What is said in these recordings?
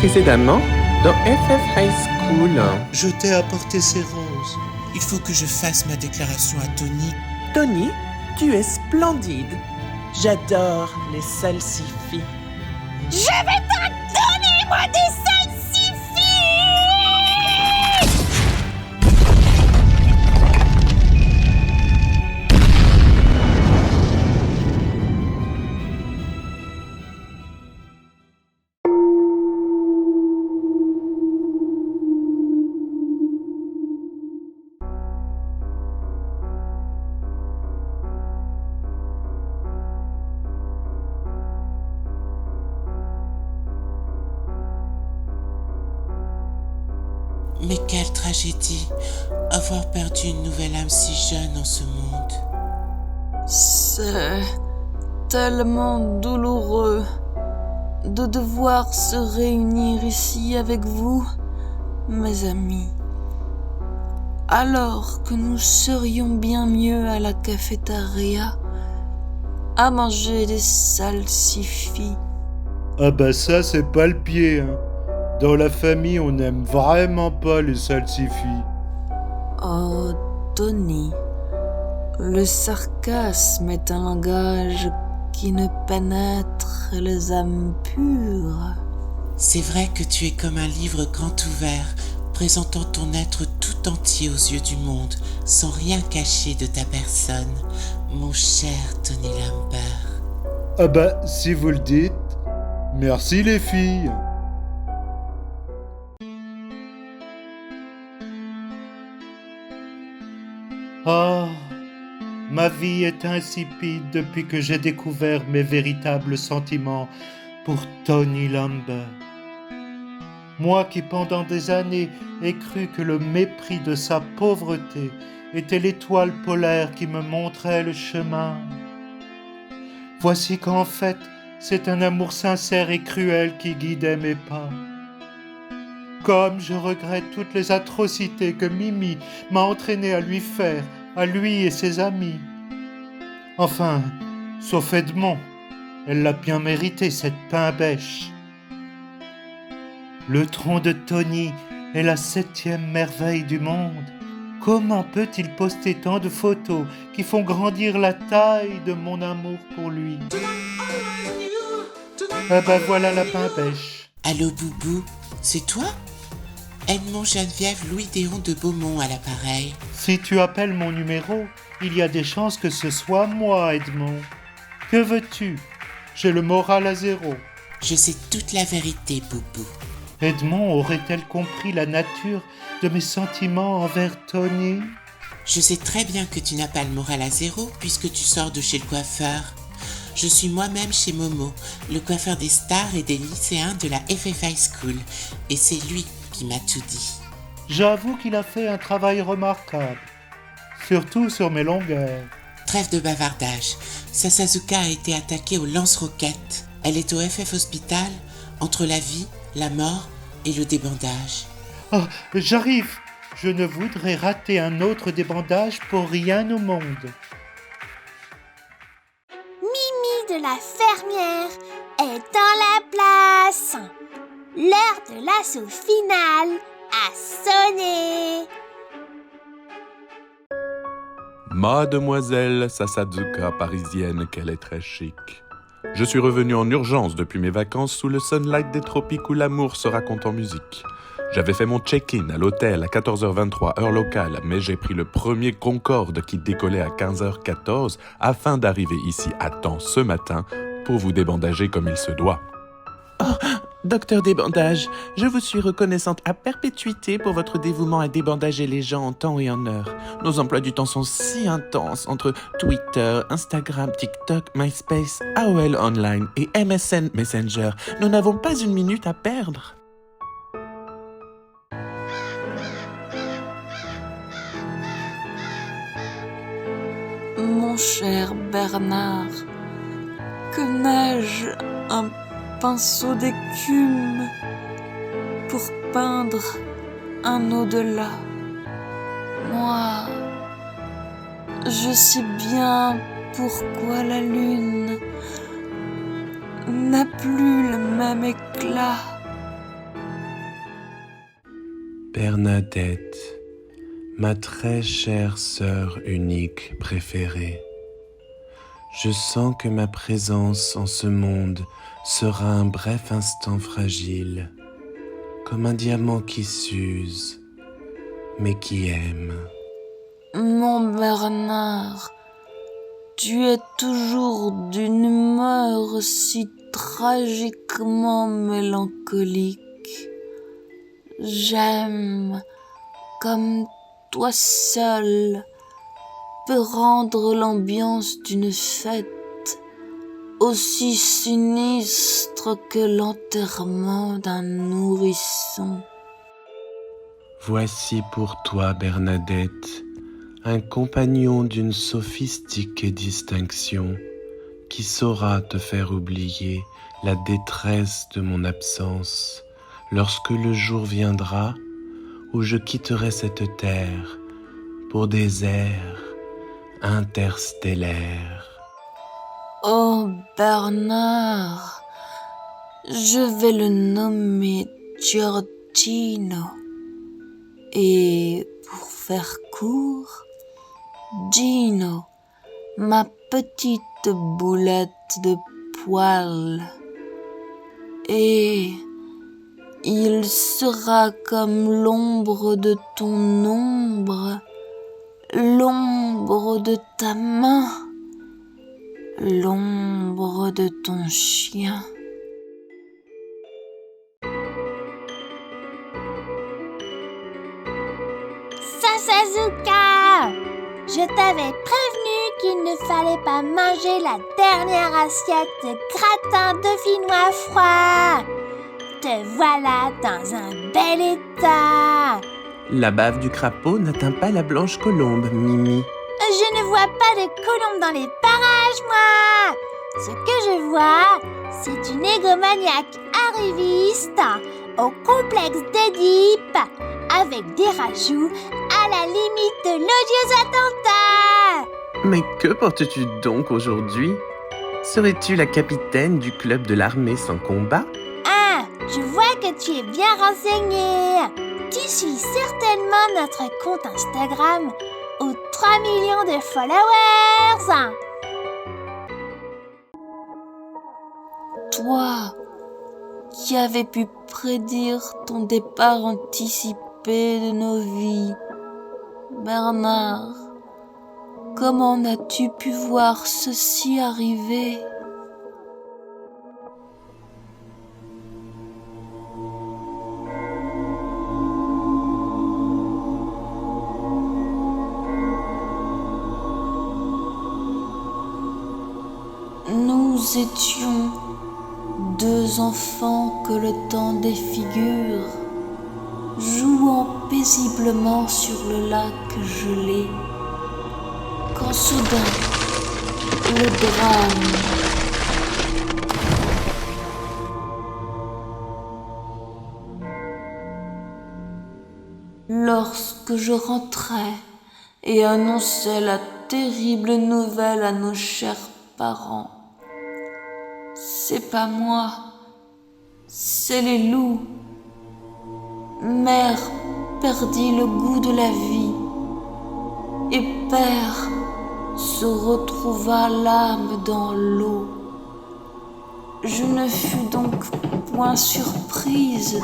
Précédemment, dans FF High School. Je t'ai apporté ces roses. Il faut que je fasse ma déclaration à Tony. Tony, tu es splendide. J'adore les salsifis. Je vais t'en donner, moi, des salsifis! Mais quelle tragédie, avoir perdu une nouvelle âme si jeune en ce monde. C'est tellement douloureux de devoir se réunir ici avec vous, mes amis, alors que nous serions bien mieux à la cafétéria à manger des salsifis. Ah bah ça, c'est pas le pied, hein. Dans la famille, on n'aime vraiment pas les salsifis. Oh, Tony, le sarcasme est un langage qui ne pénètre les âmes pures. C'est vrai que tu es comme un livre grand ouvert, présentant ton être tout entier aux yeux du monde, sans rien cacher de ta personne, mon cher Tony Lambert. Ah bah, si vous le dites, merci les filles. Ah, ma vie est insipide depuis que j'ai découvert mes véritables sentiments pour Tony Lambert. Moi qui pendant des années ai cru que le mépris de sa pauvreté était l'étoile polaire qui me montrait le chemin. Voici qu'en fait, c'est un amour sincère et cruel qui guidait mes pas. Comme je regrette toutes les atrocités que Mimi m'a entraîné à lui faire, à lui et ses amis. Enfin, sauf Edmond, elle l'a bien mérité, cette pain-bêche. Le tronc de Tony est la 7e merveille du monde. Comment peut-il poster tant de photos qui font grandir la taille de mon amour pour lui? Ah bah voilà la pain-bêche. Allô Boubou, c'est toi? Edmond Geneviève Louis Déon de Beaumont à l'appareil. Si tu appelles mon numéro, il y a des chances que ce soit moi, Edmond. Que veux-tu? J'ai le moral à zéro. Je sais toute la vérité, Boubou. Edmond aurait-elle compris la nature de mes sentiments envers Tony? Je sais très bien que tu n'as pas le moral à zéro puisque tu sors de chez le coiffeur. Je suis moi-même chez Momo, le coiffeur des stars et des lycéens de la FF High School. Et c'est lui qui m'a tout dit. J'avoue qu'il a fait un travail remarquable, surtout sur mes longueurs. Trêve de bavardage. Sasazuka a été attaquée au lance-roquettes. Elle est au FF Hospital, entre la vie, la mort et le débandage. Oh, j'arrive. Je ne voudrais rater un autre débandage pour rien au monde. Mimi de la fermière est dans la place. L'heure de l'assaut final a sonné. Mademoiselle Sasazuka parisienne, qu'elle est très chic. Je suis revenu en urgence depuis mes vacances sous le sunlight des tropiques où l'amour se raconte en musique. J'avais fait mon check-in à l'hôtel à 14h23 heure locale, mais j'ai pris le premier Concorde qui décollait à 15h14 afin d'arriver ici à temps ce matin pour vous débandager comme il se doit. Oh, docteur Débandage, je vous suis reconnaissante à perpétuité pour votre dévouement à débandager les gens en temps et en heure. Nos emplois du temps sont si intenses entre Twitter, Instagram, TikTok, MySpace, AOL Online et MSN Messenger. Nous n'avons pas une minute à perdre. Mon cher Bernard, que n'ai-je un pinceau d'écume pour peindre un au-delà. Moi, je sais bien pourquoi la lune n'a plus le même éclat. Bernadette, ma très chère sœur unique préférée, je sens que ma présence en ce monde sera un bref instant fragile, comme un diamant qui s'use, mais qui aime. Mon Bernard, tu es toujours d'une humeur si tragiquement mélancolique. J'aime, comme toi seul, peux rendre l'ambiance d'une fête aussi sinistre que l'enterrement d'un nourrisson. Voici pour toi, Bernadette, un compagnon d'une sophistique distinction qui saura te faire oublier la détresse de mon absence lorsque le jour viendra où je quitterai cette terre pour des airs interstellaires. Oh Bernard, je vais le nommer Giorgino. Et pour faire court, Gino, ma petite boulette de poil. Et il sera comme l'ombre de ton ombre, l'ombre de ta main, l'ombre de ton chien. Sasazuka, je t'avais prévenu qu'il ne fallait pas manger la dernière assiette de gratin dauphinois froid. Te voilà dans un bel état. La bave du crapaud n'atteint pas la blanche colombe, Mimi. Je ne vois pas de colombes dans les parages, moi. Ce que je vois, c'est une égomaniaque arriviste au complexe d'Édipe, avec des rajouts à la limite de l'odieux attentat. Mais que portes-tu donc aujourd'hui? Serais-tu la capitaine du club de l'armée sans combat? Ah, je vois que tu es bien renseigné. Tu suis certainement notre compte Instagram aux 3 millions de followers. Toi, qui avais pu prédire ton départ anticipé de nos vies, Bernard, comment as-tu pu voir ceci arriver? Nous étions deux enfants que le temps défigure, jouant paisiblement sur le lac gelé, quand soudain, le drame. Lorsque je rentrais et annonçais la terrible nouvelle à nos chers parents, c'est pas moi, c'est les loups. Mère perdit le goût de la vie et père se retrouva l'âme dans l'eau. Je ne fus donc point surprise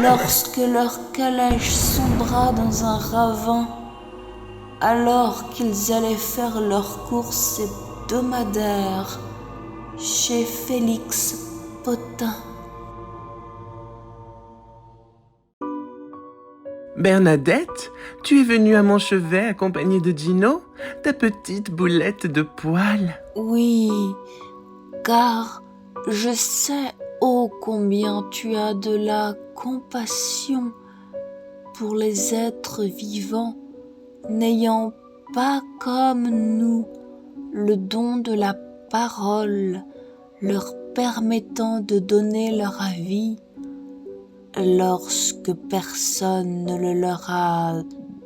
lorsque leur calèche sombra dans un ravin alors qu'ils allaient faire leurs courses hebdomadaires chez Félix Potin. Bernadette, tu es venue à mon chevet accompagnée de Gino, ta petite boulette de poil. Oui, car je sais ô combien tu as de la compassion pour les êtres vivants n'ayant pas comme nous le don de la parole leur permettant de donner leur avis lorsque personne ne le leur a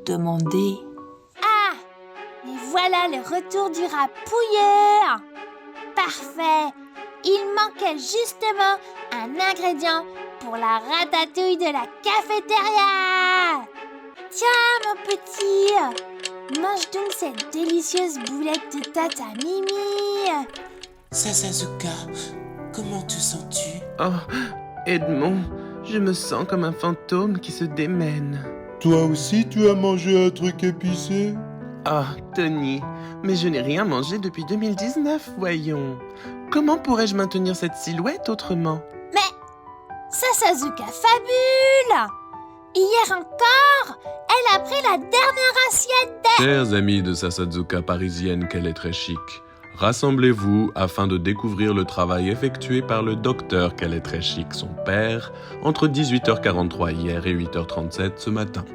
demandé. Ah, mais voilà le retour du rapouilleur. Parfait. Il manquait justement un ingrédient pour la ratatouille de la cafétéria. Tiens, mon petit, mange donc cette délicieuse boulette de tata Mimi. Sasazuka, comment te sens-tu? Oh, Edmond, je me sens comme un fantôme qui se démène. Toi aussi, tu as mangé un truc épicé? Ah, Tony, mais je n'ai rien mangé depuis 2019, voyons. Comment pourrais-je maintenir cette silhouette autrement? Mais Sasazuka fabule! Hier encore, elle a pris la dernière assiette Chers amis de Sasazuka parisienne qu'elle est très chic, rassemblez-vous afin de découvrir le travail effectué par le docteur qu'elle est très chic, son père, entre 18h43 hier et 8h37 ce matin.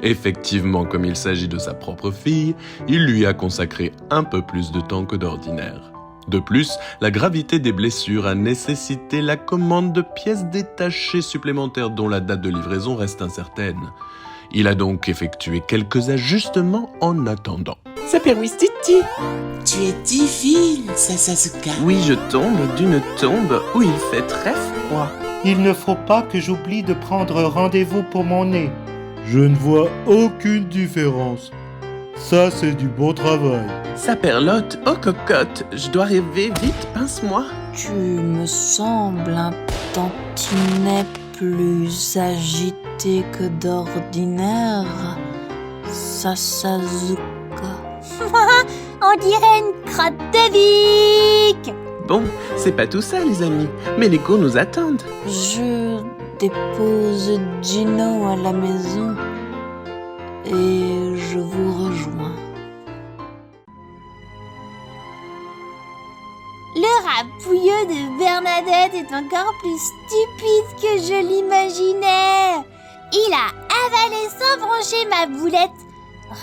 Effectivement, comme il s'agit de sa propre fille, il lui a consacré un peu plus de temps que d'ordinaire. De plus, la gravité des blessures a nécessité la commande de pièces détachées supplémentaires dont la date de livraison reste incertaine. Il a donc effectué quelques ajustements en attendant. Ça fait Wistiti. Tu es divine, Sasazuka. Oui, je tombe d'une tombe où il fait très froid. Il ne faut pas que j'oublie de prendre rendez-vous pour mon nez. Je ne vois aucune différence. Ça, c'est du bon travail. Ça perlote, oh cocotte, je dois rêver, vite, pince-moi. Tu me sembles un tantinet plus agité que d'ordinaire, Sasazuka. On dirait une crotte de bique. Bon, c'est pas tout ça, les amis, mais les cours nous attendent. Je dépose Gino à la maison et je vous rejoins. Le rapouilleux de Bernadette est encore plus stupide que je l'imaginais. Il a avalé sans broncher ma boulette.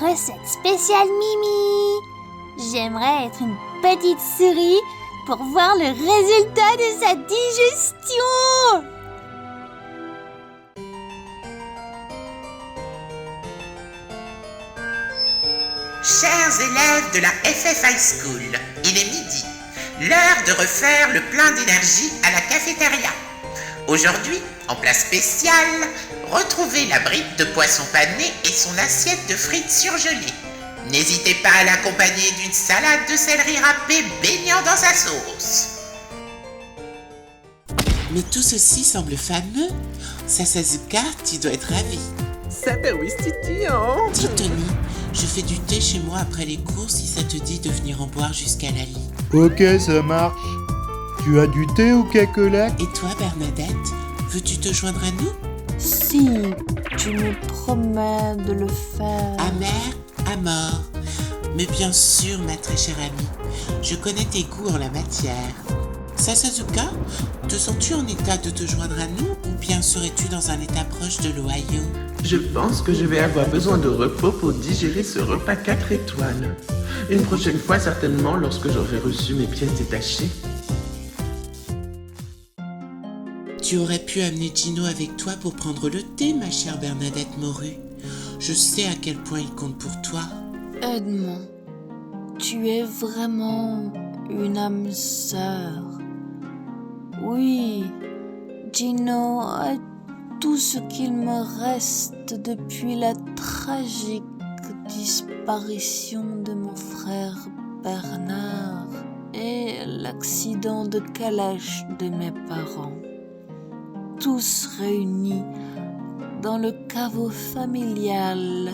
Recette spéciale Mimi. J'aimerais être une petite souris pour voir le résultat de sa digestion. Chers élèves de la FF High School, il est midi. L'heure de refaire le plein d'énergie à la cafétéria. Aujourd'hui, en plat spécial, retrouvez la brique de poisson pané et son assiette de frites surgelées. N'hésitez pas à l'accompagner d'une salade de céleri râpé baignant dans sa sauce. Mais tout ceci semble fameux. Sasazuka, tu dois être ravie. Ça fait Wistiti, hein. Dis Tony, je fais du thé chez moi après les cours si ça te dit de venir en boire jusqu'à la lit. Ok, ça marche. Tu as du thé au cacola? Et toi Bernadette, veux-tu te joindre à nous? Si tu me promets de le faire. Amer, à mort. Mais bien sûr, ma très chère amie, je connais tes goûts en la matière. Sasazuka, te sens-tu en état de te joindre à nous ou bien serais-tu dans un état proche de l'Ohio? Je pense que je vais avoir besoin de repos pour digérer ce repas 4 étoiles. Une prochaine fois, certainement, lorsque j'aurai reçu mes pièces détachées. Tu aurais pu amener Gino avec toi pour prendre le thé, ma chère Bernadette Morue. Je sais à quel point il compte pour toi. Edmond, tu es vraiment une âme sœur. Oui, Gino est tout ce qu'il me reste depuis la tragique disparition de mon frère Bernard et l'accident de calèche de mes parents. Tous réunis dans le caveau familial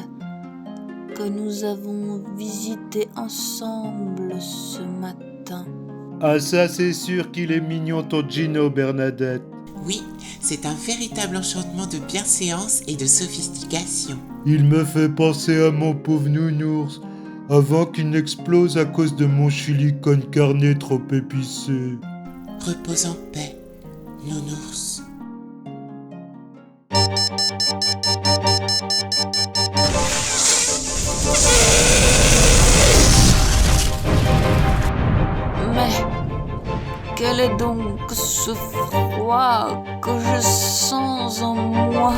que nous avons visité ensemble ce matin. Ah ça, c'est sûr qu'il est mignon ton Gino, Bernadette. Oui, c'est un véritable enchantement de bienséance et de sophistication. Il me fait penser à mon pauvre nounours, avant qu'il n'explose à cause de mon chili con carne trop épicé. Repose en paix, nounours. Mais quel est donc ce froid que je sens en moi?